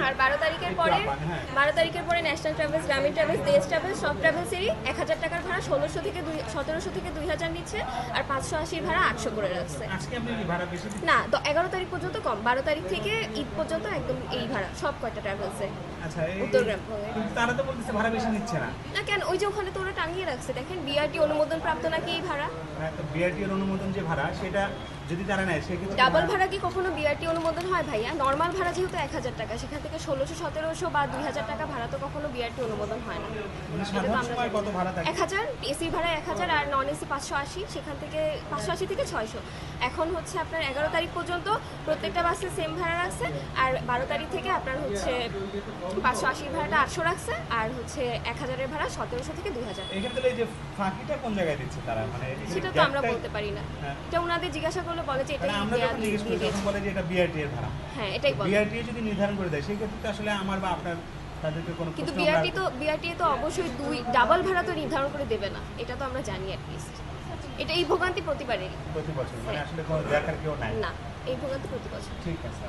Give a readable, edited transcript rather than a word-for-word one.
আর 12 তারিখের পরে 12 তারিখের পরে ন্যাশনাল ট্রাভেলস, গ্রামীণ ট্রাভেলস, দেশ ট্রাভেলস, সব ট্রাভেলসেরই 1000 টাকার ভাড়া 1700 থেকে 1700 থেকে 2000 নিচ্ছে, আর 580 ভাড়া 800 করে রাখছে। আজকে আপনি কি ভাড়া বেশি দিচ্ছেন? না, তো 11 তারিখ পর্যন্ত কম, 12 তারিখ থেকে ঈদ পর্যন্ত একদম এই ভাড়া সব কয়টা ট্রাভেলসে। আচ্ছা, উত্তরগ্রাম কিন্তু তারা তো বলতেছে ভাড়া বেশি নিচ্ছে না। না কেন, ওই যে ওখানে তো ওরা টাঙিয়ে রাখছে, দেখেন বিআরটি অনুমোদন প্রাপ্ত নাকি এই ভাড়া। বিআরটি এর অনুমোদন যে ভাড়া সেটা যদি তারা নেয় সেক্ষেত্রে ডাবল ভাড়া কি কখনো বিআরটি অনুমোদন হয় ভাইয়া? নর্মাল ভাড়া যেহেতু 1000 টাকা, সেখান থেকে 1600, 1700 বা 2000 টাকা ভাড়া তো কখনো বিআরটি অনুমোদন হয় না। মানে এটা তো সাধারণ আমরা সময় কত ভাড়া থাকে? 1000, এসি ভাড়া 1000 আর নন এসি 580, সেখান থেকে 580 থেকে 600। এখন হচ্ছে আপনার 11 তারিখ পর্যন্ত প্রত্যেকটা বাসে সেম ভাড়া রাখছে, আর 12 তারিখ থেকে আপনার হচ্ছে 580 ভাড়াটা 800 রাখছে, আর হচ্ছে 1000 এর ভাড়া 1700 থেকে 2000। এখানে তাহলে এই যে ফাঁকিটা কোন জায়গায় দিচ্ছে তারা, মানে সেটা তো আমরা বলতে পারি না, এটা ওনাদের জিজ্ঞাসা করলে বলে যে এটাই আমরা যখন জিজ্ঞেস করি তখন বলে যে এটা বিআরটি এর ভাড়া। হ্যাঁ, এটাই বলে। বিআরটি যদি নির্ধারণ করে দেয় সেই ক্ষেত্রে তো আসলে আমার বা আপনার তাদেরকে কোনো কিন্তু প্রশ্ন আমরা- বিআরটি তো অবশ্যই ডাবল ভাড়া তো নির্ধারণ করে দেবে না, এটা তো আমরা জানি অ্যাটলিস্ট। এটা এই ভোগান্তি প্রতিবারেরই। প্রতি বছর মানে আসলে কোনো দেখার কেউ নাই। না, এই ভোগান্তি প্রতি বছর। ঠিক আছে।